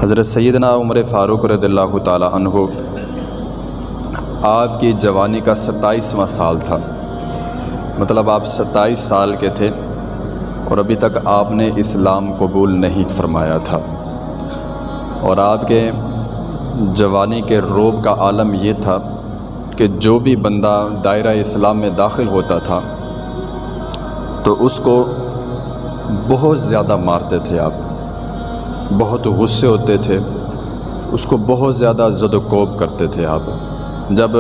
حضرت سیدنا عمر فاروق رضی اللہ تعالی عنہ آپ کی جوانی کا 27واں سال تھا، مطلب آپ 27 سال کے تھے اور ابھی تک آپ نے اسلام قبول نہیں فرمایا تھا، اور آپ کے جوانی کے روب کا عالم یہ تھا کہ جو بھی بندہ دائرہ اسلام میں داخل ہوتا تھا تو اس کو بہت زیادہ مارتے تھے، آپ بہت غصے ہوتے تھے، اس کو بہت زیادہ زد و کوب کرتے تھے آپ جب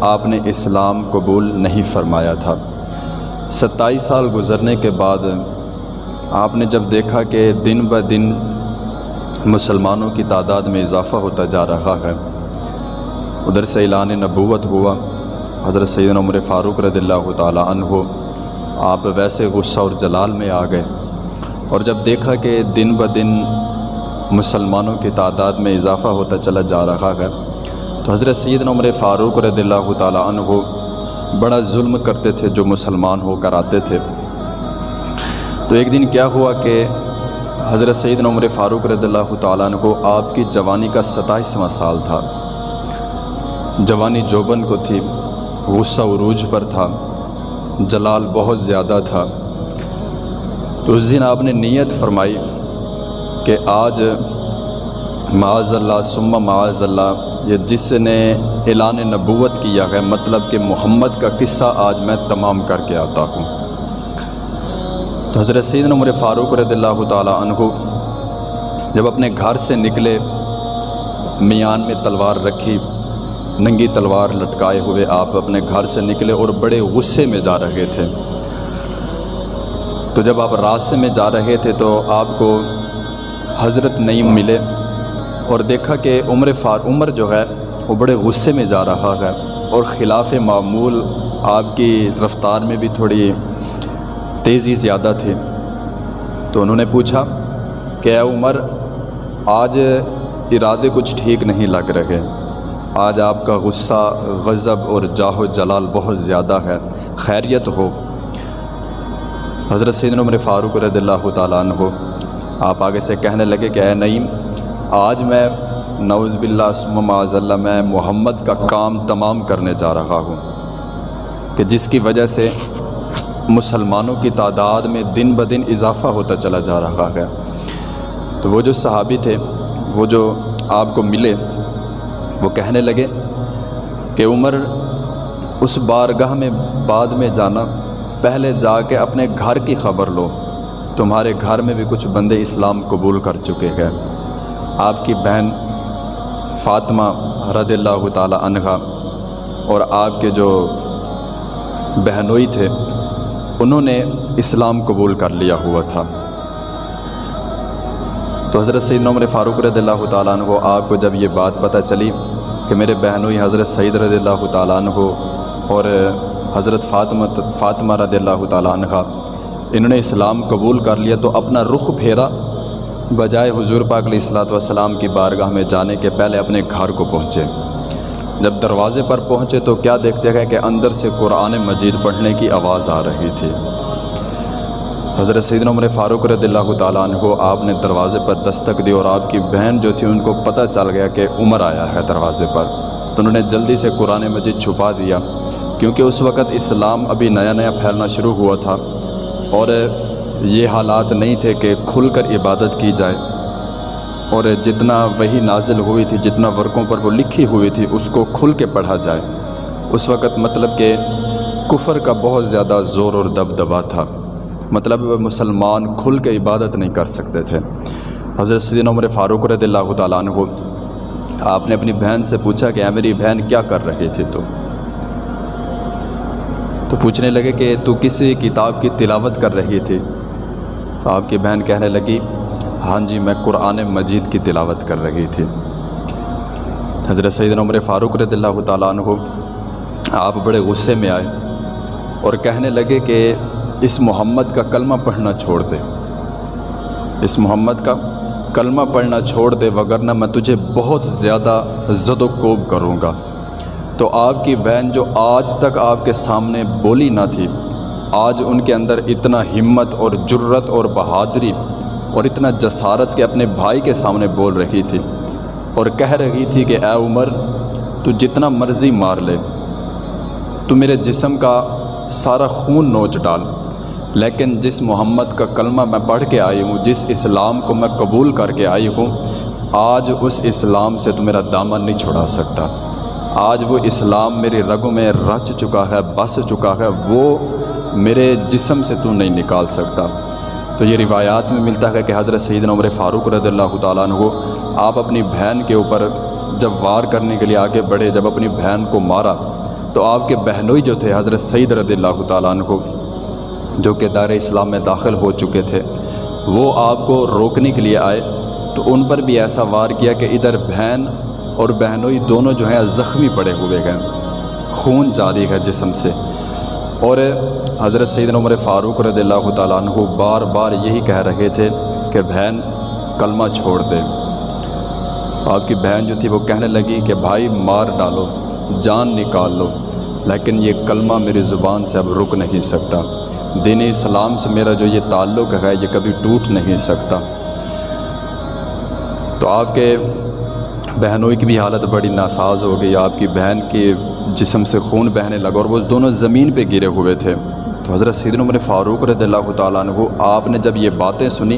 آپ نے اسلام قبول نہیں فرمایا تھا۔ 27 سال گزرنے کے بعد آپ نے جب دیکھا کہ دن بہ دن مسلمانوں کی تعداد میں اضافہ ہوتا جا رہا ہے، ادھر سے اعلان نبوت ہوا، حضرت سیدنا عمر فاروق رضی اللہ تعالی عنہ آپ ویسے غصہ اور جلال میں آ گئے، اور جب دیکھا کہ دن بہ دن مسلمانوں کی تعداد میں اضافہ ہوتا چلا جا رہا ہے تو حضرت سیدنا عمر فاروق رضی اللہ تعالی عنہ بڑا ظلم کرتے تھے جو مسلمان ہو کر آتے تھے۔ تو ایک دن کیا ہوا کہ حضرت سیدنا عمر فاروق رضی اللہ تعالی عنہ آپ کی جوانی کا 27واں سال تھا، جوانی جوبن کو تھی، غصہ عروج پر تھا، جلال بہت زیادہ تھا۔ تو اس دن آپ نے نیت فرمائی کہ آج معاذ اللہ ثم معاذ اللہ، یہ جس نے اعلان نبوت کیا ہے، مطلب کہ محمد کا قصہ آج میں تمام کر کے آتا ہوں۔ تو حضرت سیدنا عمر فاروق رضی اللہ تعالی عنہ جب اپنے گھر سے نکلے، میان میں تلوار رکھی، ننگی تلوار لٹکائے ہوئے آپ اپنے گھر سے نکلے اور بڑے غصے میں جا رہے تھے۔ تو جب آپ راستے میں جا رہے تھے تو آپ کو حضرت نعیم ملے اور دیکھا کہ عمر جو ہے وہ بڑے غصے میں جا رہا ہے اور خلاف معمول آپ کی رفتار میں بھی تھوڑی تیزی زیادہ تھی۔ تو انہوں نے پوچھا کہ اے عمر، آج ارادے کچھ ٹھیک نہیں لگ رہے، آج آپ کا غصہ، غضب اور جاہ و جلال بہت زیادہ ہے، خیریت ہو؟ حضرت سیدنا عمر فاروق رضی اللہ تعالیٰ عنہ آپ آگے سے کہنے لگے کہ اے نعیم، آج میں نعوذ باللہ ثم معاذ اللہ میں محمد کا کام تمام کرنے جا رہا ہوں کہ جس کی وجہ سے مسلمانوں کی تعداد میں دن بہ دن اضافہ ہوتا چلا جا رہا ہے۔ تو وہ جو صحابی تھے، وہ جو آپ کو ملے، وہ کہنے لگے کہ عمر، اس بارگاہ میں بعد میں جانا، پہلے جا کے اپنے گھر کی خبر لو، تمہارے گھر میں بھی کچھ بندے اسلام قبول کر چکے ہیں۔ آپ کی بہن فاطمہ رضی اللہ تعالی عنہا اور آپ کے جو بہنوئی تھے انہوں نے اسلام قبول کر لیا ہوا تھا۔ تو حضرت سیدنا عمر فاروق رضی اللہ تعالیٰ عنہ آپ کو جب یہ بات پتہ چلی کہ میرے بہنوئی حضرت سعید رضی اللہ تعالیٰ عنہ اور حضرت فاطمہ رضی اللہ تعالیٰ عنہ انہوں نے اسلام قبول کر لیا، تو اپنا رخ پھیرا، بجائے حضور پاک علیہ الصلوۃ والسلام کی بارگاہ میں جانے کے پہلے اپنے گھر کو پہنچے۔ جب دروازے پر پہنچے تو کیا دیکھتے ہیں کہ اندر سے قرآن مجید پڑھنے کی آواز آ رہی تھی۔ حضرت سیدنا عمر فاروق رضی اللہ تعالیٰ عنہ آپ نے دروازے پر دستک دی اور آپ کی بہن جو تھی ان کو پتہ چل گیا کہ عمر آیا ہے دروازے پر، تو انہوں نے جلدی سے قرآن مجید چھپا دیا، کیونکہ اس وقت اسلام ابھی نیا نیا پھیلنا شروع ہوا تھا اور یہ حالات نہیں تھے کہ کھل کر عبادت کی جائے، اور جتنا وحی نازل ہوئی تھی، جتنا ورقوں پر وہ لکھی ہوئی تھی، اس کو کھل کے پڑھا جائے۔ اس وقت مطلب کہ کفر کا بہت زیادہ زور اور دبدبا تھا، مطلب مسلمان کھل کے عبادت نہیں کر سکتے تھے۔ حضرت سیدنا عمر فاروق رضی اللہ تعالیٰ عنہ آپ نے اپنی بہن سے پوچھا کہ اے میری بہن، کیا کر رہی تھی تو پوچھنے لگے کہ تو کسی کتاب کی تلاوت کر رہی تھی؟ تو آپ کی بہن کہنے لگی ہاں جی، میں قرآن مجید کی تلاوت کر رہی تھی۔ حضرت سیدنا عمر فاروق رضی اللہ تعالیٰ عنہ آپ بڑے غصے میں آئے اور کہنے لگے کہ اس محمد کا کلمہ پڑھنا چھوڑ دے، اس محمد کا کلمہ پڑھنا چھوڑ دے، وگرنہ میں تجھے بہت زیادہ زد و کوب کروں گا۔ تو آپ کی بہن جو آج تک آپ کے سامنے بولی نہ تھی، آج ان کے اندر اتنا ہمت اور جرت اور بہادری اور اتنا جسارت کہ اپنے بھائی کے سامنے بول رہی تھی۔ اور کہہ رہی تھی کہ اے عمر تو جتنا مرضی مار لے، تو میرے جسم کا سارا خون نوچ ڈال، لیکن جس محمد کا کلمہ میں پڑھ کے آئی ہوں، جس اسلام کو میں قبول کر کے آئی ہوں، آج اس اسلام سے تو میرا دامن نہیں چھڑا سکتا۔ آج وہ اسلام میری رگوں میں رچ چکا ہے، بس چکا ہے، وہ میرے جسم سے تو نہیں نکال سکتا۔ تو یہ روایات میں ملتا ہے کہ حضرت سیدنا عمر فاروق رضی اللہ تعالیٰ عنہ آپ اپنی بہن کے اوپر جب وار کرنے کے لیے آگے بڑھے، جب اپنی بہن کو مارا، تو آپ کے بہنوئی جو تھے حضرت سعید رضی اللہ تعالیٰ عنہ جو کہ دار اسلام میں داخل ہو چکے تھے، وہ آپ کو روکنے کے لیے آئے، تو ان پر بھی ایسا وار کیا کہ ادھر بہن اور بہنوئی دونوں جو ہیں زخمی پڑے ہوئے گئے، خون جاری ہے جسم سے۔ اور حضرت سیدنا عمر فاروق رضی اللہ تعالیٰ عنہ بار بار یہی کہہ رہے تھے کہ بہن کلمہ چھوڑ دے۔ آپ کی بہن جو تھی وہ کہنے لگی کہ بھائی مار ڈالو، جان نکال لو، لیکن یہ کلمہ میری زبان سے اب رک نہیں سکتا، دین اسلام سے میرا جو یہ تعلق ہے یہ کبھی ٹوٹ نہیں سکتا۔ تو آپ کے بہنوئی کی بھی حالت بڑی ناساز ہو گئی، آپ کی بہن کے جسم سے خون بہنے لگا اور وہ دونوں زمین پہ گرے ہوئے تھے۔ تو حضرت سیدنا عمر فاروق رضی اللہ تعالیٰ عنہ آپ نے جب یہ باتیں سنی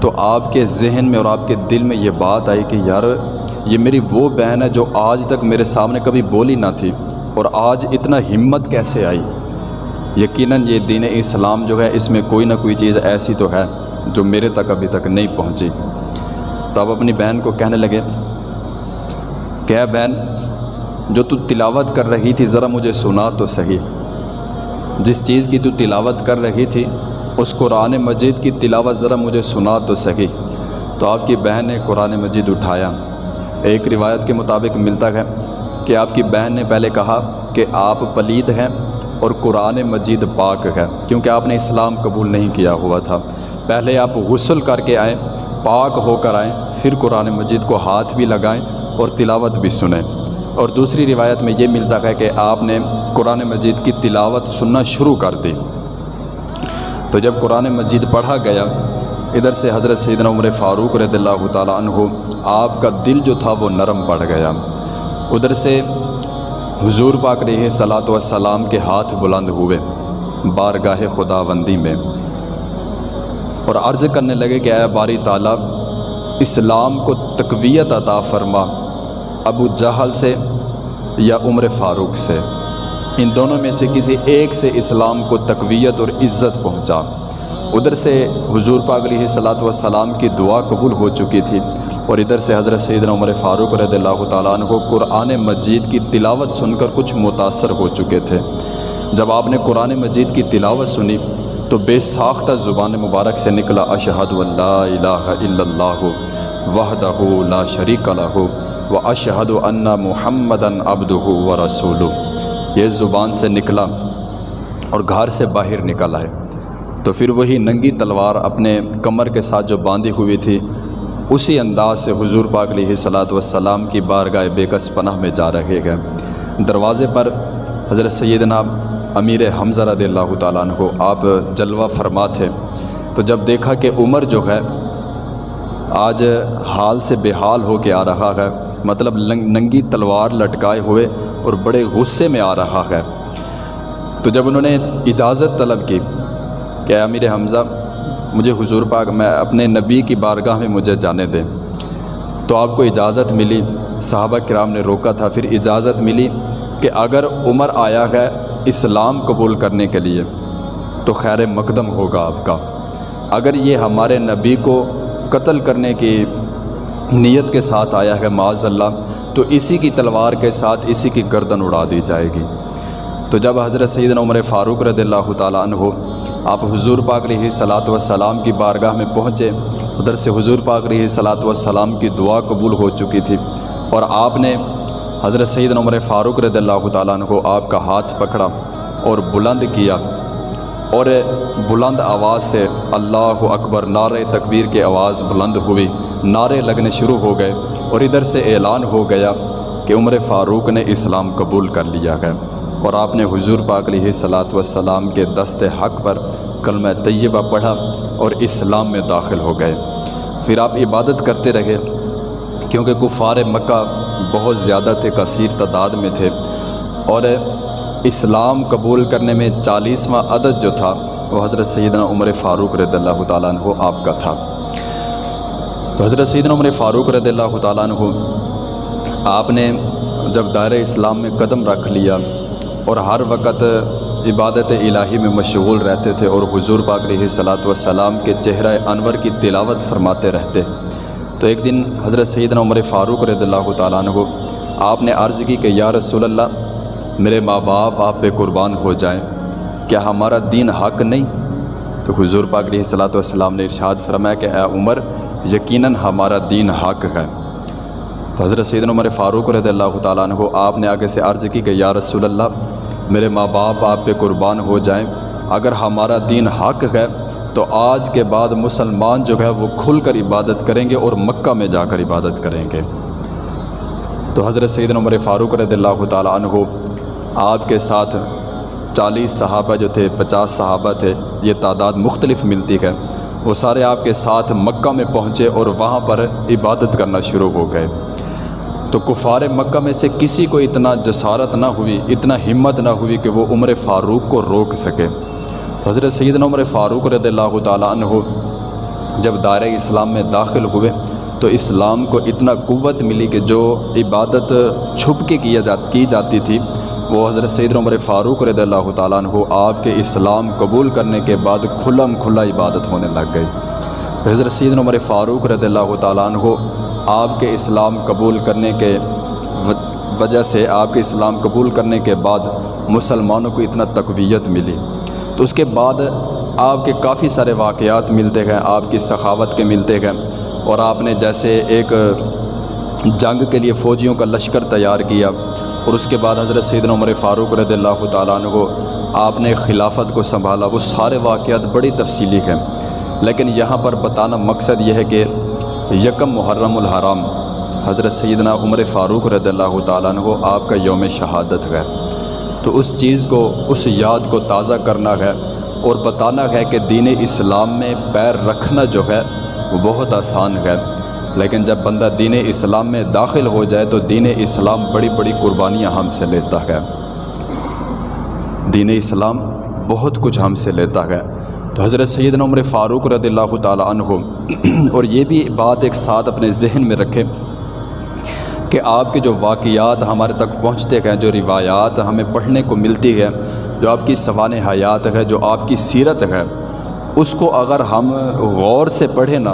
تو آپ کے ذہن میں اور آپ کے دل میں یہ بات آئی کہ یار یہ میری وہ بہن ہے جو آج تک میرے سامنے کبھی بولی نہ تھی، اور آج اتنا ہمت کیسے آئی۔ یقیناً یہ دین اسلام جو ہے اس میں کوئی نہ کوئی چیز ایسی تو ہے جو میرے تک ابھی تک نہیں پہنچی۔ تو آپ اپنی بہن کو کہنے لگے کہ اے بہن جو تو تلاوت کر رہی تھی ذرا مجھے سنا تو صحیح، جس چیز کی تو تلاوت کر رہی تھی اس قرآن مجید کی تلاوت ذرا مجھے سنا تو صحیح۔ تو آپ کی بہن نے قرآن مجید اٹھایا۔ ایک روایت کے مطابق ملتا ہے کہ آپ کی بہن نے پہلے کہا کہ آپ پلید ہیں اور قرآن مجید پاک ہے، کیونکہ آپ نے اسلام قبول نہیں کیا ہوا تھا۔ پہلے آپ غسل کر کے آئیں، پاک ہو کر آئیں، پھر قرآن مجید کو ہاتھ بھی لگائیں اور تلاوت بھی سنیں۔ اور دوسری روایت میں یہ ملتا ہے کہ آپ نے قرآن مجید کی تلاوت سننا شروع کر دی۔ تو جب قرآن مجید پڑھا گیا، ادھر سے حضرت سیدنا عمر فاروق رضی اللہ تعالیٰ عنہ آپ کا دل جو تھا وہ نرم پڑ گیا، ادھر سے حضور پاک علیہ الصلاۃ والسلام کے ہاتھ بلند ہوئے بارگاہ خداوندی میں، اور عرض کرنے لگے کہ اے باری تعالیٰ اسلام کو تقویت عطا فرما، ابو جہل سے یا عمر فاروق سے، ان دونوں میں سے کسی ایک سے اسلام کو تقویت اور عزت پہنچا۔ ادھر سے حضور پاک علیہ الصلاۃ والسلام کی دعا قبول ہو چکی تھی، اور ادھر سے حضرت سیدنا عمر فاروق رضی اللہ تعالیٰ عنہ قرآن مجید کی تلاوت سن کر کچھ متاثر ہو چکے تھے۔ جب آپ نے قرآن مجید کی تلاوت سنی تو بے ساختہ زبان مبارک سے نکلا اشہد ان لا الہ الا اللہ وحدہ لا شریک لہ واشہد ان محمدا عبدہ ورسولہ، یہ زبان سے نکلا اور گھر سے باہر نکل آئے۔ تو پھر وہی ننگی تلوار اپنے کمر کے ساتھ جو باندھی ہوئی تھی اسی انداز سے حضور پاک علیہ الصلاۃ والسلام کی بارگاہ بے کس پناہ میں جا رہے ہیں۔ دروازے پر حضرت سیدنا امیر حمزہ رضی اللہ تعالیٰ عنہ آپ جلوہ فرما تھے، تو جب دیکھا کہ عمر جو ہے آج حال سے بے حال ہو کے آ رہا ہے، مطلب ننگی تلوار لٹکائے ہوئے اور بڑے غصے میں آ رہا ہے، تو جب انہوں نے اجازت طلب کی کہ امیر حمزہ مجھے حضور پاک میں اپنے نبی کی بارگاہ میں مجھے جانے دیں، تو آپ کو اجازت ملی۔ صحابہ کرام نے روکا تھا، پھر اجازت ملی کہ اگر عمر آیا ہے اسلام قبول کرنے کے لیے تو خیر مقدم ہوگا آپ کا، اگر یہ ہمارے نبی کو قتل کرنے کی نیت کے ساتھ آیا ہے معاذ اللہ، تو اسی کی تلوار کے ساتھ اسی کی گردن اڑا دی جائے گی۔ تو جب حضرت سیدنا عمر فاروق رضی اللہ تعالیٰ عنہ آپ حضور پاک علیہ الصلاۃ والسلام کی بارگاہ میں پہنچے، ادھر سے حضور پاک علیہ الصلاۃ والسلام کی دعا قبول ہو چکی تھی، اور آپ نے حضرت سیدنا عمر فاروق رضی اللہ تعالیٰ عنہ آپ کا ہاتھ پکڑا اور بلند کیا، اور بلند آواز سے اللہ اکبر نعرہ تکبیر کی آواز بلند ہوئی، نعرے لگنے شروع ہو گئے، اور ادھر سے اعلان ہو گیا کہ عمر فاروق نے اسلام قبول کر لیا ہے، اور آپ نے حضور پاک علیہ الصلاۃ والسلام کے دست حق پر کلمہ طیبہ پڑھا اور اسلام میں داخل ہو گئے۔ پھر آپ عبادت کرتے رہے، کیونکہ کفار مکہ بہت زیادہ تھے، کثیر تعداد میں تھے، اور اسلام قبول کرنے میں 40واں عدد جو تھا وہ حضرت سیدنا عمر فاروق رضی اللہ تعالیٰ عنہ آپ کا تھا۔ تو حضرت سیدنا عمر فاروق رضی اللہ تعالیٰ عنہ آپ نے جب دائرہ اسلام میں قدم رکھ لیا اور ہر وقت عبادت الہی میں مشغول رہتے تھے اور حضور پاک علیہ الصلاۃ والسلام کے چہرہ انور کی تلاوت فرماتے رہتے، تو ایک دن حضرت سیدنا عمر فاروق رضی اللہ تعالیٰ عنہ آپ نے عرض کی کہ یا رسول اللہ، میرے ماں باپ آپ پہ قربان ہو جائیں، کیا ہمارا دین حق نہیں؟ تو حضور پاک علیہ الصلاۃ والسلام نے ارشاد فرمایا کہ اے عمر، یقیناً ہمارا دین حق ہے۔ تو حضرت سیدنا عمر فاروق رضی اللہ تعالیٰ عنہ آپ نے آگے سے عرض کی کہ یا رسول اللہ، میرے ماں باپ آپ پہ قربان ہو جائیں، اگر ہمارا دین حق ہے تو آج کے بعد مسلمان جو ہے وہ کھل کر عبادت کریں گے اور مکہ میں جا کر عبادت کریں گے۔ تو حضرت سیدنا عمر فاروق رضی اللہ تعالیٰ عنہ آپ کے ساتھ 40 صحابہ جو تھے، 50 صحابہ تھے، یہ تعداد مختلف ملتی ہے، وہ سارے آپ کے ساتھ مکہ میں پہنچے اور وہاں پر عبادت کرنا شروع ہو گئے۔ تو کفار مکہ میں سے کسی کو اتنا جسارت نہ ہوئی، اتنا ہمت نہ ہوئی کہ وہ عمر فاروق کو روک سکے۔ تو حضرت سیدنا عمر فاروق رضی اللہ تعالیٰ عنہ جب دائرہ اسلام میں داخل ہوئے تو اسلام کو اتنا قوت ملی کہ جو عبادت چھپ کے کی جاتی تھی وہ حضرت سیدنا عمر فاروق رضی اللہ تعالیٰ عنہ آپ کے اسلام قبول کرنے کے بعد کھلم کھلا عبادت ہونے لگ گئی۔ حضرت سیدنا عمر فاروق رضی اللہ تعالیٰ عنہ آپ کے اسلام قبول کرنے کے وجہ سے، آپ کے اسلام قبول کرنے کے بعد مسلمانوں کو اتنا تقویت ملی۔ تو اس کے بعد آپ کے کافی سارے واقعات ملتے ہیں، آپ کی سخاوت کے ملتے ہیں، اور آپ نے جیسے ایک جنگ کے لیے فوجیوں کا لشکر تیار کیا، اور اس کے بعد حضرت سیدنا عمر فاروق رضی اللہ تعالیٰ عنہ آپ نے خلافت کو سنبھالا۔ وہ سارے واقعات بڑی تفصیلی ہیں، لیکن یہاں پر بتانا مقصد یہ ہے کہ یکم محرم الحرام حضرت سیدنا عمر فاروق رضی اللہ تعالیٰ عنہ آپ کا یوم شہادت ہے۔ تو اس چیز کو، اس یاد کو تازہ کرنا ہے اور بتانا ہے کہ دین اسلام میں پیر رکھنا جو ہے وہ بہت آسان ہے، لیکن جب بندہ دین اسلام میں داخل ہو جائے تو دین اسلام بڑی بڑی قربانیاں ہم سے لیتا ہے۔ دین اسلام بہت کچھ ہم سے لیتا ہے۔ تو حضرت سیدنا عمر فاروق رضی اللہ تعالیٰ عنہ، اور یہ بھی بات ایک ساتھ اپنے ذہن میں رکھیں کہ آپ کے جو واقعات ہمارے تک پہنچتے ہیں، جو روایات ہمیں پڑھنے کو ملتی ہے، جو آپ کی سوانح حیات ہے، جو آپ کی سیرت ہے، اس کو اگر ہم غور سے پڑھیں نا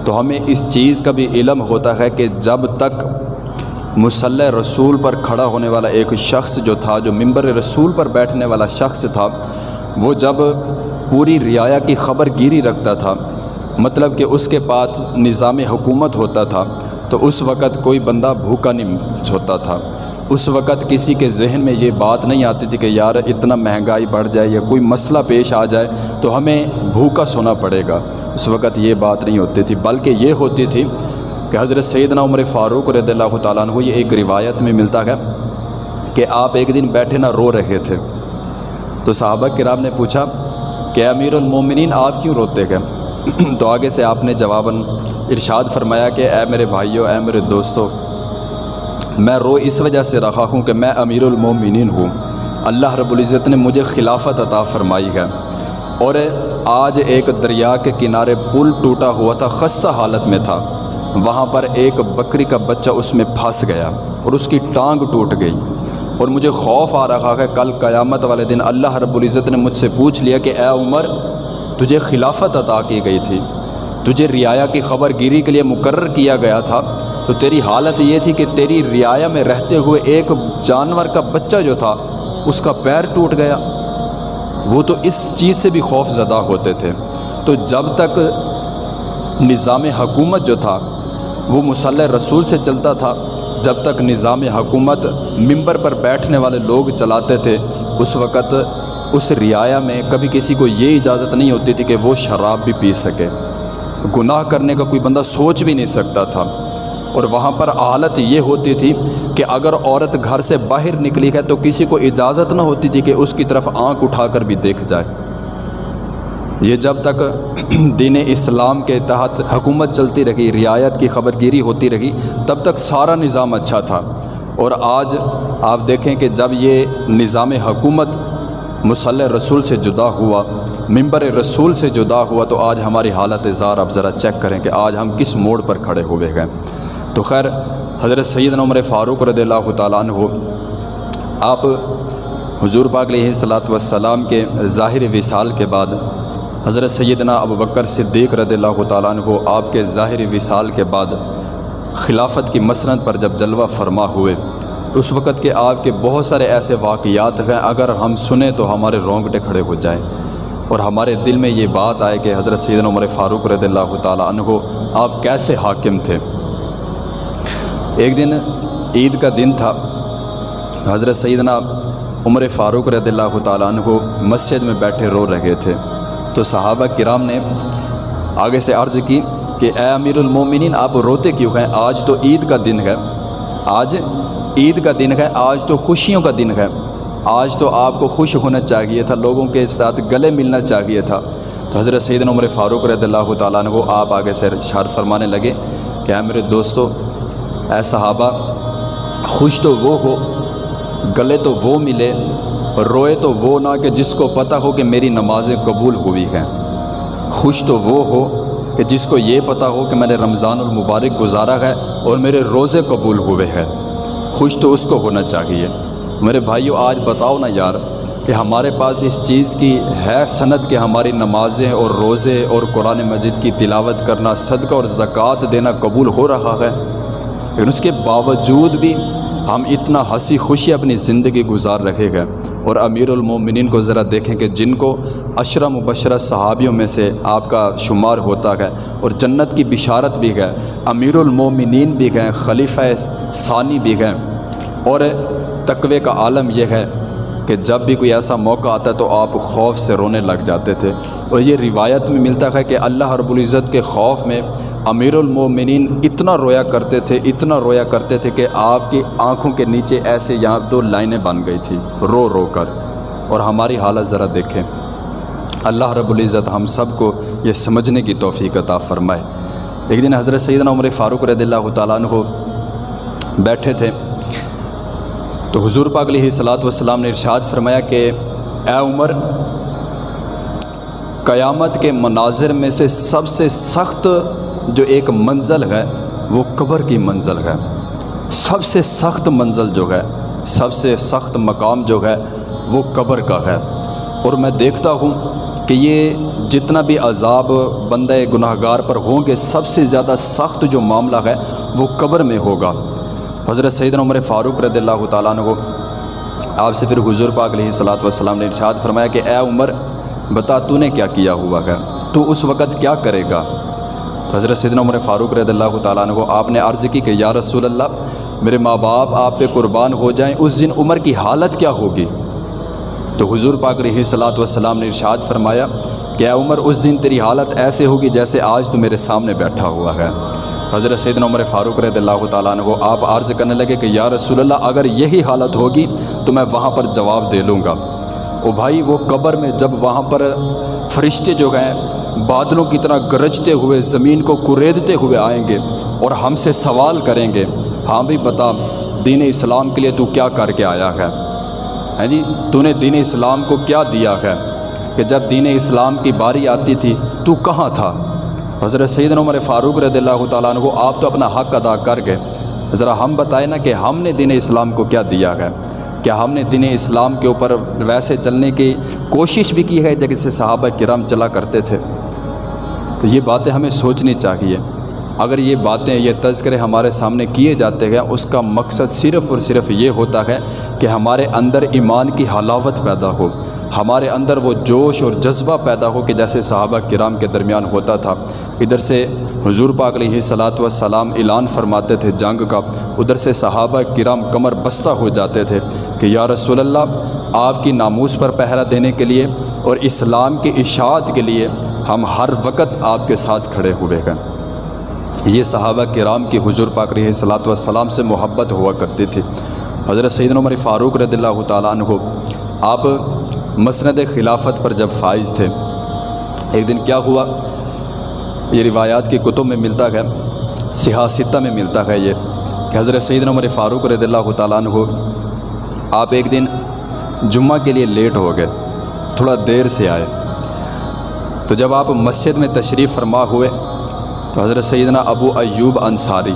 تو ہمیں اس چیز کا بھی علم ہوتا ہے کہ جب تک مصلی رسول پر کھڑا ہونے والا ایک شخص جو تھا، جو ممبر رسول پر بیٹھنے والا شخص تھا، وہ جب پوری رعایا کی خبر گیری رکھتا تھا، مطلب کہ اس کے پاس نظام حکومت ہوتا تھا، تو اس وقت کوئی بندہ بھوکا نہیں ہوتا تھا۔ اس وقت کسی کے ذہن میں یہ بات نہیں آتی تھی کہ یار اتنا مہنگائی بڑھ جائے یا کوئی مسئلہ پیش آ جائے تو ہمیں بھوکا سونا پڑے گا۔ اس وقت یہ بات نہیں ہوتی تھی، بلکہ یہ ہوتی تھی کہ حضرت سیدنا عمر فاروق رضی اللہ تعالیٰ عنہ، یہ ایک روایت میں ملتا ہے کہ آپ ایک دن بیٹھے نہ رو رہے تھے، تو صحابہ کرام نے پوچھا کہ امیر المومنین آپ کیوں روتے ہیں؟ تو آگے سے آپ نے جواباً ارشاد فرمایا کہ اے میرے بھائیو، اے میرے دوستو، میں رو اس وجہ سے رہا ہوں کہ میں امیر المومنین ہوں، اللہ رب العزت نے مجھے خلافت عطا فرمائی ہے، اور آج ایک دریا کے کنارے پل ٹوٹا ہوا تھا، خستہ حالت میں تھا، وہاں پر ایک بکری کا بچہ اس میں پھنس گیا اور اس کی ٹانگ ٹوٹ گئی، اور مجھے خوف آ رہا ہے کل قیامت والے دن اللہ رب العزت نے مجھ سے پوچھ لیا کہ اے عمر، تجھے خلافت عطا کی گئی تھی، تجھے رعایا کی خبر گیری کے لیے مقرر کیا گیا تھا، تو تیری حالت یہ تھی کہ تیری رعایا میں رہتے ہوئے ایک جانور کا بچہ جو تھا اس کا پیر ٹوٹ گیا۔ وہ تو اس چیز سے بھی خوف زدہ ہوتے تھے۔ تو جب تک نظام حکومت جو تھا وہ مصلی رسول سے چلتا تھا، جب تک نظام حکومت ممبر پر بیٹھنے والے لوگ چلاتے تھے، اس وقت اس رعایا میں کبھی کسی کو یہ اجازت نہیں ہوتی تھی کہ وہ شراب بھی پی سکے، گناہ کرنے کا کوئی بندہ سوچ بھی نہیں سکتا تھا، اور وہاں پر حالت یہ ہوتی تھی کہ اگر عورت گھر سے باہر نکلی ہے تو کسی کو اجازت نہ ہوتی تھی کہ اس کی طرف آنکھ اٹھا کر بھی دیکھ جائے۔ یہ جب تک دین اسلام کے تحت حکومت چلتی رہی، رعایت کی خبر گیری ہوتی رہی، تب تک سارا نظام اچھا تھا۔ اور آج آپ دیکھیں کہ جب یہ نظام حکومت مصلی رسول سے جدا ہوا، ممبر رسول سے جدا ہوا، تو آج ہماری حالت زار آپ ذرا چیک کریں کہ آج ہم کس موڑ پر کھڑے ہوئے گئے۔ تو خیر، حضرت سیدنا عمر فاروق رضی اللہ تعالیٰ عنہ، آپ حضور پاک علیہ الصلوۃ والسلام کے ظاہر وصال کے بعد حضرت سیدنا ابو بکر صدیق رضی اللہ تعالیٰ عنہ آپ کے ظاہر وصال کے بعد خلافت کی مسند پر جب جلوہ فرما ہوئے، اس وقت کے آپ کے بہت سارے ایسے واقعات ہیں، اگر ہم سنیں تو ہمارے رونگٹے کھڑے ہو جائیں اور ہمارے دل میں یہ بات آئے کہ حضرت سیدنا عمر فاروق رضی اللہ تعالیٰ عنہ آپ کیسے حاکم تھے۔ ایک دن عید کا دن تھا، حضرت سیدنا عمر فاروق رضی اللہ تعالیٰ عنہ مسجد میں بیٹھے رو رہے تھے، تو صحابہ کرام نے آگے سے عرض کی کہ اے امیر المومنین، آپ روتے کیوں ہیں؟ آج تو عید کا دن ہے، آج عید کا دن ہے، آج تو خوشیوں کا دن ہے، آج تو آپ کو خوش ہونا چاہیے تھا، لوگوں کے ساتھ گلے ملنا چاہیے تھا۔ تو حضرت سیدنا عمر فاروق رضی اللہ تعالیٰ عنہ آپ آگے سے ارشاد فرمانے لگے کہ اے میرے دوستو، اے صحابہ، خوش تو وہ ہو، گلے تو وہ ملے، روئے تو وہ نہ کہ جس کو پتہ ہو کہ میری نمازیں قبول ہوئی ہیں۔ خوش تو وہ ہو کہ جس کو یہ پتہ ہو کہ میں نے رمضان المبارک گزارا ہے اور میرے روزے قبول ہوئے ہیں۔ خوش تو اس کو ہونا چاہیے۔ میرے بھائیو، آج بتاؤ نا یار کہ ہمارے پاس اس چیز کی ہے سند کہ ہماری نمازیں اور روزے اور قرآن مجید کی تلاوت کرنا، صدقہ اور زکوٰۃ دینا قبول ہو رہا ہے، لیکن اس کے باوجود بھی ہم اتنا ہنسی خوشی اپنی زندگی گزار رہے ہیں۔ اور امیر المومنین کو ذرا دیکھیں کہ جن کو عشرہ مبشرہ صحابیوں میں سے آپ کا شمار ہوتا ہے اور جنت کی بشارت بھی ہے، امیر المومنین بھی ہیں، خلیفہ ثانی بھی ہیں، اور تقوی کا عالم یہ ہے کہ جب بھی کوئی ایسا موقع آتا ہے تو آپ خوف سے رونے لگ جاتے تھے۔ اور یہ روایت میں ملتا ہے کہ اللہ رب العزت کے خوف میں امیر المومنین اتنا رویا کرتے تھے، اتنا رویا کرتے تھے کہ آپ کی آنکھوں کے نیچے ایسے یہاں 2 لائنیں بن گئی تھی رو رو کر۔ اور ہماری حالت ذرا دیکھیں۔ اللہ رب العزت ہم سب کو یہ سمجھنے کی توفیق عطا فرمائے۔ ایک دن حضرت سیدنا عمر فاروق رضی اللہ تعالیٰ عنہ بیٹھے تھے، تو حضور پاک علیہ الصلوۃ والسلام نے ارشاد فرمایا کہ اے عمر، قیامت کے مناظر میں سے سب سے سخت جو ایک منزل ہے وہ قبر کی منزل ہے۔ سب سے سخت منزل جو ہے، سب سے سخت مقام جو ہے وہ قبر کا ہے۔ اور میں دیکھتا ہوں کہ یہ جتنا بھی عذاب بندہ گناہگار پر ہوں گے، سب سے زیادہ سخت جو معاملہ ہے وہ قبر میں ہوگا۔ حضرت سیدنا عمر فاروق رضی اللہ تعالیٰ عنہ آپ سے پھر حضور پاک علیہ الصلوۃ والسلام نے ارشاد فرمایا کہ اے عمر، بتا تو نے کیا کیا ہوا ہے، تو اس وقت کیا کرے گا؟ حضرت سیدنا عمر فاروق رضی اللہ تعالیٰ عنہ آپ نے عرض کی کہ یا رسول اللہ، میرے ماں باپ آپ پہ قربان ہو جائیں، اس دن عمر کی حالت کیا ہوگی؟ تو حضور پاک علیہ الصلوۃ والسلام نے ارشاد فرمایا کہ اے عمر، اس دن تیری حالت ایسے ہوگی جیسے آج تو میرے سامنے بیٹھا ہوا ہے۔ حضرت سیدنا عمر فاروق رضی اللہ تعالیٰ عنہ آپ عرض کرنے لگے کہ یا رسول اللہ، اگر یہی حالت ہوگی تو میں وہاں پر جواب دے لوں گا۔ او بھائی، وہ قبر میں جب وہاں پر فرشتے جو ہیں بادلوں کی طرح گرجتے ہوئے زمین کو کریدتے ہوئے آئیں گے اور ہم سے سوال کریں گے، ہاں بھی بتا دین اسلام کے لیے تو کیا کر کے آیا ہے جی، تو نے دین اسلام کو کیا دیا ہے، کہ جب دین اسلام کی باری آتی تھی تو کہاں تھا؟ حضرت سیدنا عمر فاروق رضی اللہ تعالیٰ عنہ آپ تو اپنا حق ادا کر گئے، ذرا ہم بتائیں نا کہ ہم نے دین اسلام کو کیا دیا ہے؟ کیا ہم نے دین اسلام کے اوپر ویسے چلنے کی کوشش بھی کی ہے جیسے صحابہ کرام چلا کرتے تھے؟ تو یہ باتیں ہمیں سوچنی چاہیے۔ اگر یہ باتیں، یہ تذکرے ہمارے سامنے کیے جاتے ہیں، اس کا مقصد صرف اور صرف یہ ہوتا ہے کہ ہمارے اندر ایمان کی حلاوت پیدا ہو، ہمارے اندر وہ جوش اور جذبہ پیدا ہو کہ جیسے صحابہ کرام کے درمیان ہوتا تھا۔ ادھر سے حضور پاک علیہ الصلوۃ والسلام اعلان فرماتے تھے جنگ کا، ادھر سے صحابہ کرام کمر بستہ ہو جاتے تھے کہ یا رسول اللہ، آپ کی ناموس پر پہرا دینے کے لیے اور اسلام کی اشاعت کے لیے ہم ہر وقت آپ کے ساتھ کھڑے ہوئے ہیں۔ یہ صحابہ کرام کی حضور پاک علیہ الصلوۃ والسلام سے محبت ہوا کرتی تھی۔ حضرت سیدنا عمر فاروق رضی اللہ تعالیٰ عنہ آپ مسند خلافت پر جب فائز تھے، ایک دن کیا ہوا، یہ روایات کی کتب میں ملتا ہے، صحاح ستہ میں ملتا ہے یہ کہ حضرت سیدنا عمر فاروق رضی اللہ تعالیٰ عنہ آپ ایک دن جمعہ کے لیے لیٹ ہو گئے، تھوڑا دیر سے آئے۔ تو جب آپ مسجد میں تشریف فرما ہوئے تو حضرت سیدنا ابو ایوب انصاری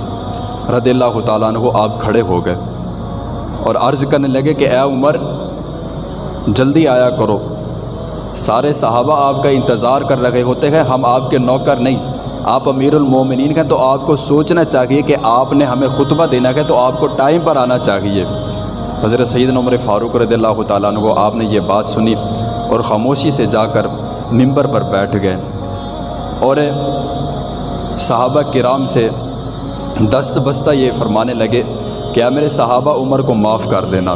رضی اللہ تعالیٰ عنہ آپ کھڑے ہو گئے اور عرض کرنے لگے کہ اے عمر جلدی آیا کرو، سارے صحابہ آپ کا انتظار کر رہے ہوتے ہیں، ہم آپ کے نوکر نہیں، آپ امیر المومنین ہیں، تو آپ کو سوچنا چاہیے کہ آپ نے ہمیں خطبہ دینا ہے تو آپ کو ٹائم پر آنا چاہیے۔ حضرت سیدنا عمر فاروق رضی اللہ تعالیٰ عنہ آپ نے یہ بات سنی اور خاموشی سے جا کر ممبر پر بیٹھ گئے اور صحابہ کرام سے دست بستہ یہ فرمانے لگے کہ اے میرے صحابہ عمر کو معاف کر دینا،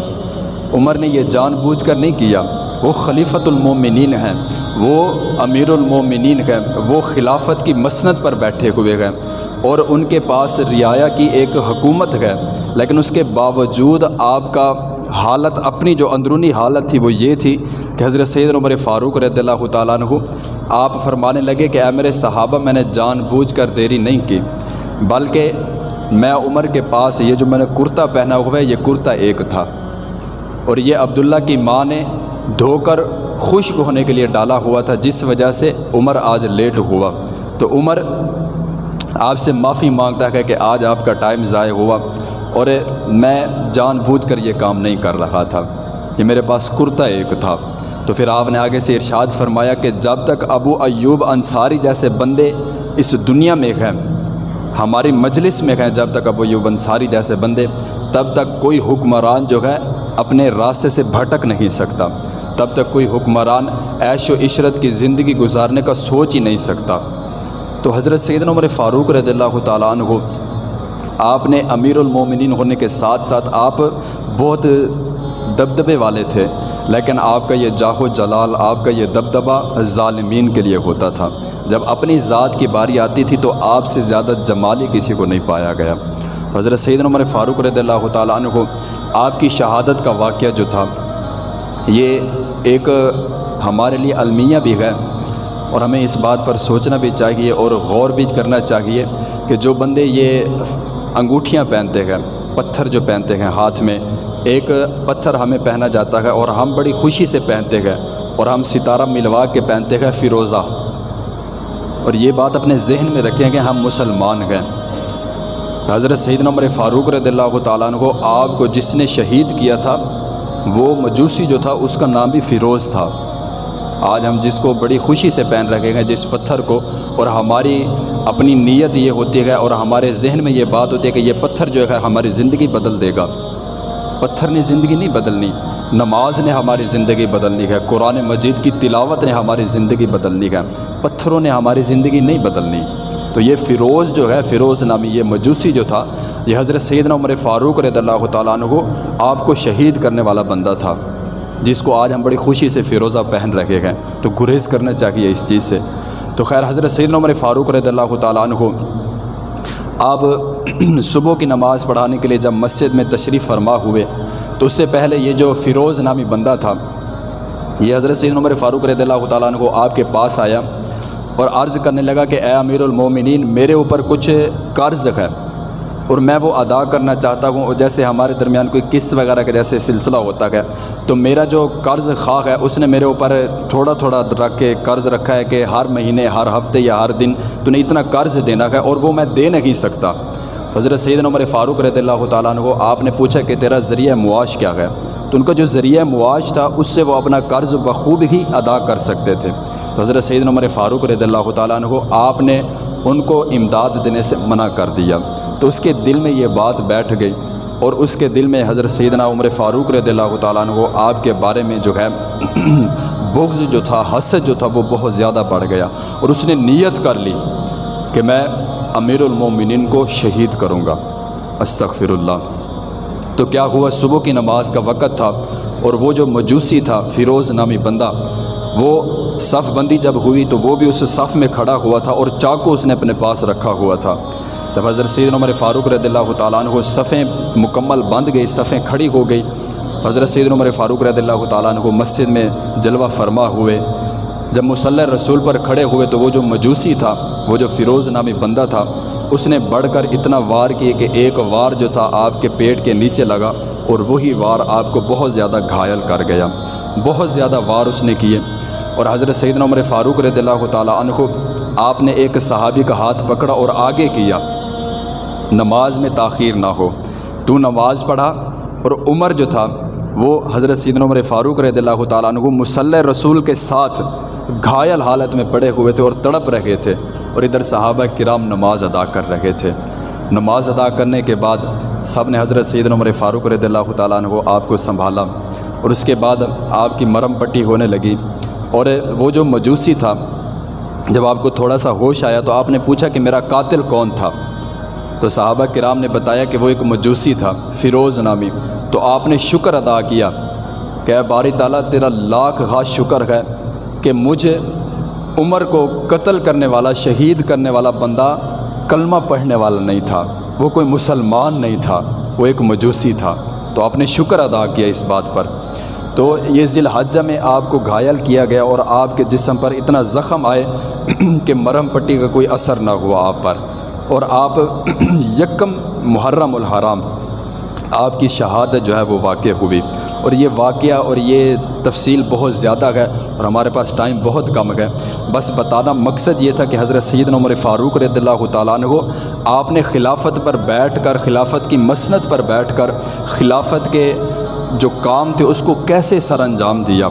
عمر نے یہ جان بوجھ کر نہیں کیا، وہ خلیفۃ المومنین ہیں، وہ امیر المومنین ہیں، وہ خلافت کی مسند پر بیٹھے ہوئے ہیں اور ان کے پاس رعایا کی ایک حکومت ہے، لیکن اس کے باوجود آپ کا حالت، اپنی جو اندرونی حالت تھی وہ یہ تھی کہ حضرت سیدنا عمر فاروق رضی اللہ تعالیٰ عنہ آپ فرمانے لگے کہ اے میرے صحابہ میں نے جان بوجھ کر دیری نہیں کی، بلکہ میں عمر کے پاس یہ جو میں نے کرتا پہنا ہوا ہے یہ کرتا ایک تھا اور یہ عبداللہ کی ماں نے دھو کر خشک ہونے کے لیے ڈالا ہوا تھا، جس وجہ سے عمر آج لیٹ ہوا، تو عمر آپ سے معافی مانگتا ہے کہ آج آپ کا ٹائم ضائع ہوا اور میں جان بوجھ کر یہ کام نہیں کر رہا تھا، یہ میرے پاس کرتا ایک تھا۔ تو پھر آپ نے آگے سے ارشاد فرمایا کہ جب تک ابو ایوب انصاری جیسے بندے اس دنیا میں ہیں، ہماری مجلس میں ہیں، جب تک ابو ایوب انصاری جیسے بندے، تب تک کوئی حکمران جو ہے اپنے راستے سے بھٹک نہیں سکتا، تب تک کوئی حکمران عیش و عشرت کی زندگی گزارنے کا سوچ ہی نہیں سکتا۔ تو حضرت سیدنا عمر فاروق رضی اللہ تعالیٰ عنہ آپ نے امیر المومنین ہونے کے ساتھ ساتھ آپ بہت دبدبے والے تھے، لیکن آپ کا یہ جاہ و جلال، آپ کا یہ دبدبہ ظالمین کے لیے ہوتا تھا، جب اپنی ذات کی باری آتی تھی تو آپ سے زیادہ جمالی کسی کو نہیں پایا گیا۔ تو حضرت سیدنا عمر فاروق رضی اللہ تعالیٰ عنہ آپ کی شہادت کا واقعہ جو تھا یہ ایک ہمارے لیے المیہ بھی ہے اور ہمیں اس بات پر سوچنا بھی چاہیے اور غور بھی کرنا چاہیے کہ جو بندے یہ انگوٹھیاں پہنتے ہیں، پتھر جو پہنتے ہیں ہاتھ میں، ایک پتھر ہمیں پہنا جاتا ہے اور ہم بڑی خوشی سے پہنتے ہیں اور ہم ستارہ ملوا کے پہنتے ہیں فیروزہ، اور یہ بات اپنے ذہن میں رکھیں کہ ہم مسلمان ہیں۔ حضرت سیدنا عمر فاروق رضی اللہ تعالیٰ عنہ آپ کو جس نے شہید کیا تھا وہ مجوسی جو تھا اس کا نام بھی فیروز تھا۔ آج ہم جس کو بڑی خوشی سے پہن رکھے ہیں جس پتھر کو، اور ہماری اپنی نیت یہ ہوتی ہے اور ہمارے ذہن میں یہ بات ہوتی ہے کہ یہ پتھر جو ہے ہماری زندگی بدل دے گا، پتھر نے زندگی نہیں بدلنی، نماز نے ہماری زندگی بدلنی ہے، قرآن مجید کی تلاوت نے ہماری زندگی بدلنی ہے، پتھروں نے ہماری زندگی نہیں بدلنی۔ تو یہ فیروز جو ہے، فیروز نامی یہ مجوسی جو تھا، یہ حضرت سیدنا عمر فاروق رضی اللہ تعالیٰ عنہ آپ کو شہید کرنے والا بندہ تھا، جس کو آج ہم بڑی خوشی سے فیروزہ پہن رکھے ہیں، تو گریز کرنا چاہیے اس چیز سے۔ تو خیر حضرت سیدنا عمر فاروق رضی اللہ تعالیٰ عنہ آپ صبح کی نماز پڑھانے کے لیے جب مسجد میں تشریف فرما ہوئے تو اس سے پہلے یہ جو فیروز نامی بندہ تھا یہ حضرت سیدنا عمر فاروق رضی اللہ تعالیٰ عنہ آپ کے پاس آیا اور عرض کرنے لگا کہ اے امیر المومنین میرے اوپر کچھ قرض ہے اور میں وہ ادا کرنا چاہتا ہوں، جیسے ہمارے درمیان کوئی قسط وغیرہ کا جیسے سلسلہ ہوتا ہے، تو میرا جو قرض خواہ ہے اس نے میرے اوپر تھوڑا تھوڑا رکھ کے قرض رکھا ہے کہ ہر مہینے، ہر ہفتے یا ہر دن تو نے اتنا قرض دینا ہے اور وہ میں دے نہیں سکتا۔ حضرت سیدنا عمر فاروق رضی اللہ تعالیٰ عنہ آپ نے پوچھا کہ تیرا ذریعہ معاش کیا ہے؟ تو ان کا جو ذریعہ معاش تھا اس سے وہ اپنا قرض بخوب ہی ادا کر سکتے تھے۔ تو حضرت سیدنا عمر فاروق رضی اللہ تعالیٰ عنہ آپ نے ان کو امداد دینے سے منع کر دیا، تو اس کے دل میں یہ بات بیٹھ گئی اور اس کے دل میں حضرت سیدنا عمر فاروق رضی اللہ تعالیٰ عنہ آپ کے بارے میں جو ہے بغض جو تھا، حسد جو تھا وہ بہت زیادہ بڑھ گیا اور اس نے نیت کر لی کہ میں امیر المومنین کو شہید کروں گا۔ استغفر اللہ۔ تو کیا ہوا، صبح کی نماز کا وقت تھا اور وہ جو مجوسی تھا فیروز نامی بندہ، وہ صف بندی جب ہوئی تو وہ بھی اس صف میں کھڑا ہوا تھا اور چاقو اس نے اپنے پاس رکھا ہوا تھا۔ جب حضرت سیدنا عمر فاروق رضی اللہ تعالیٰ عنہ صفیں مکمل بند گئی، صفیں کھڑی ہو گئی، حضرت سیدنا عمر فاروق رضی اللہ تعالیٰ عنہ مسجد میں جلوہ فرما ہوئے، جب مصلی رسول پر کھڑے ہوئے تو وہ جو مجوسی تھا، وہ جو فیروز نامی بندہ تھا، اس نے بڑھ کر اتنا وار کیے کہ ایک وار جو تھا آپ کے پیٹ کے نیچے لگا اور وہی وار آپ کو بہت زیادہ گھائل کر گیا، بہت زیادہ وار اس نے کیے۔ اور حضرت سیدنا عمر فاروق رضی اللہ تعالیٰ عنہ، آپ نے ایک صحابی کا ہاتھ پکڑا اور آگے کیا، نماز میں تاخیر نہ ہو، تو نماز پڑھا۔ اور عمر جو تھا وہ حضرت سیدنا عمر فاروق رضی اللہ تعالیٰ عنہ مصلی رسول کے ساتھ گھائل حالت میں پڑے ہوئے تھے اور تڑپ رہے تھے، اور ادھر صحابہ کرام نماز ادا کر رہے تھے۔ نماز ادا کرنے کے بعد سب نے حضرت سیدنا عمر فاروق رضی اللہ تعالیٰ عنہ آپ کو سنبھالا، اور اس کے بعد آپ کی مرم پٹی ہونے لگی۔ اور وہ جو مجوسی تھا، جب آپ کو تھوڑا سا ہوش آیا تو آپ نے پوچھا کہ میرا قاتل کون تھا؟ تو صحابہ کرام نے بتایا کہ وہ ایک مجوسی تھا، فیروز نامی۔ تو آپ نے شکر ادا کیا کہ اے باری تعالیٰ تیرا لاکھ خاص شکر ہے کہ مجھے عمر کو قتل کرنے والا، شہید کرنے والا بندہ کلمہ پڑھنے والا نہیں تھا، وہ کوئی مسلمان نہیں تھا، وہ ایک مجوسی تھا۔ تو آپ نے شکر ادا کیا اس بات پر۔ تو یہ ذی الحجہ میں آپ کو گھائل کیا گیا اور آپ کے جسم پر اتنا زخم آئے کہ مرہم پٹی کا کوئی اثر نہ ہوا آپ پر، اور آپ یکم محرم الحرام آپ کی شہادت جو ہے وہ واقع ہوئی۔ اور یہ واقعہ اور یہ تفصیل بہت زیادہ ہے اور ہمارے پاس ٹائم بہت کم ہے، بس بتانا مقصد یہ تھا کہ حضرت سیدنا عمر فاروق رضی اللہ تعالیٰ عنہ آپ نے خلافت پر بیٹھ کر، خلافت کی مسند پر بیٹھ کر خلافت کے جو کام تھے اس کو کیسے سر انجام دیا۔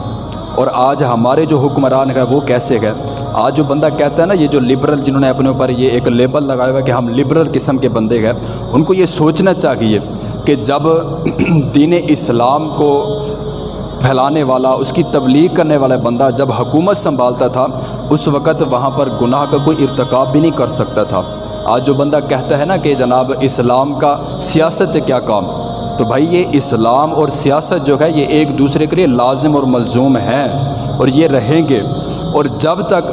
اور آج ہمارے جو حکمران ہیں وہ کیسے گئے؟ آج جو بندہ کہتا ہے نا، یہ جو لبرل جنہوں نے اپنے اوپر یہ ایک لیبل لگایا ہوا ہے کہ ہم لبرل قسم کے بندے ہیں، ان کو یہ سوچنا چاہیے کہ جب دین اسلام کو پھیلانے والا، اس کی تبلیغ کرنے والا بندہ جب حکومت سنبھالتا تھا، اس وقت وہاں پر گناہ کا کوئی ارتکاب بھی نہیں کر سکتا تھا۔ آج جو بندہ کہتا ہے نا کہ جناب اسلام کا سیاست کیا کام، تو بھائی یہ اسلام اور سیاست جو ہے یہ ایک دوسرے کے لیے لازم اور ملزوم ہیں، اور یہ رہیں گے۔ اور جب تک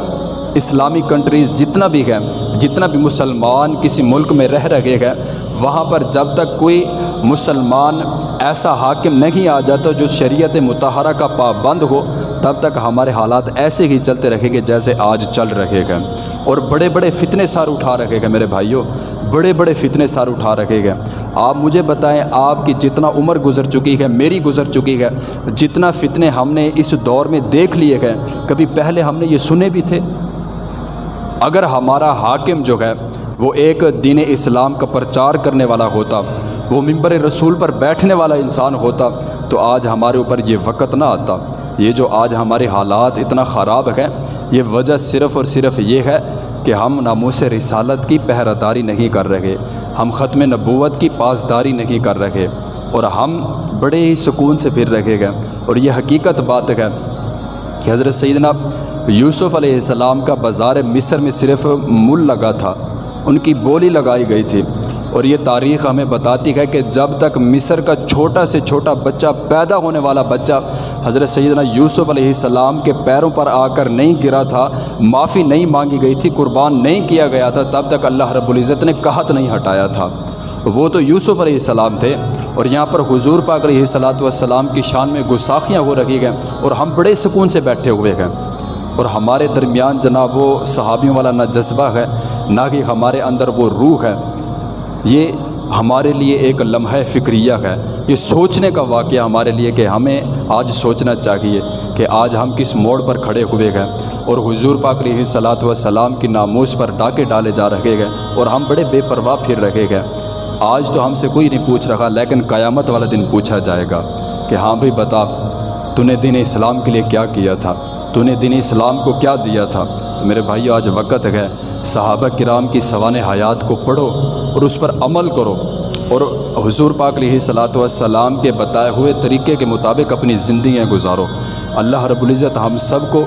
اسلامی کنٹریز جتنا بھی ہے، جتنا بھی مسلمان کسی ملک میں رہ رہے ہیں، وہاں پر جب تک کوئی مسلمان ایسا حاکم نہیں آ جاتا جو شریعت مطہرہ کا پابند ہو، تب تک ہمارے حالات ایسے ہی چلتے رہیں گے جیسے آج چل رہے ہیں۔ اور بڑے بڑے فتنے سار اٹھا رہے ہیں میرے بھائیوں، بڑے بڑے فتنے سار اٹھا رہے ہیں۔ آپ مجھے بتائیں، آپ کی جتنا عمر گزر چکی ہے، میری گزر چکی ہے، جتنا فتنے ہم نے اس دور میں دیکھ لیے گئے، کبھی پہلے ہم نے یہ سنے بھی تھے؟ اگر ہمارا حاکم جو ہے وہ ایک دین اسلام کا پرچار کرنے والا ہوتا، وہ منبر رسول پر بیٹھنے والا انسان ہوتا، تو آج ہمارے اوپر یہ وقت نہ آتا۔ یہ جو آج ہمارے حالات اتنا خراب ہیں، یہ وجہ صرف اور صرف یہ ہے کہ ہم ناموس رسالت کی پہرہ داری نہیں کر رہے، ہم ختم نبوت کی پاسداری نہیں کر رہے، اور ہم بڑے ہی سکون سے پھر رہے گئے۔ اور یہ حقیقت بات ہے کہ حضرت سیدنا یوسف علیہ السلام کا بازار مصر میں صرف مول لگا تھا، ان کی بولی لگائی گئی تھی۔ اور یہ تاریخ ہمیں بتاتی ہے کہ جب تک مصر کا چھوٹا سے چھوٹا بچہ، پیدا ہونے والا بچہ حضرت سیدنا یوسف علیہ السلام کے پیروں پر آ کر نہیں گرا تھا، معافی نہیں مانگی گئی تھی، قربان نہیں کیا گیا تھا، تب تک اللہ رب العزت نے قحط نہیں ہٹایا تھا۔ وہ تو یوسف علیہ السلام تھے، اور یہاں پر حضور پاک علیہ السلام کی شان میں گستاخیاں ہو رہی ہیں، اور ہم بڑے سکون سے بیٹھے ہوئے ہیں۔ اور ہمارے درمیان جناب وہ صحابیوں والا نہ جذبہ ہے، نہ کہ ہمارے اندر وہ روح ہے۔ یہ ہمارے لیے ایک لمحہ فکریہ ہے، یہ سوچنے کا واقعہ ہمارے لیے کہ ہمیں آج سوچنا چاہیے کہ آج ہم کس موڑ پر کھڑے ہوئے ہیں، اور حضور پاک علیہ السلام کی ناموس پر ڈاکے ڈالے جا رہے ہیں، اور ہم بڑے بے پرواہ پھر رہے ہیں۔ آج تو ہم سے کوئی نہیں پوچھ رہا، لیکن قیامت والا دن پوچھا جائے گا کہ ہاں بھائی بتا، تو نے دین اسلام کے لیے کیا کیا تھا، تو نے دین اسلام کو کیا دیا تھا۔ تو میرے بھائیو، آج وقت ہے صحابہ کرام کی سوانح حیات کو پڑھو اور اس پر عمل کرو، اور حضور پاک علیہ السلام کے بتائے ہوئے طریقے کے مطابق اپنی زندگیاں گزارو۔ اللہ رب العزت ہم سب کو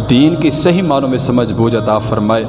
دین کی صحیح معنوں میں سمجھ بوجھ عطا فرمائے۔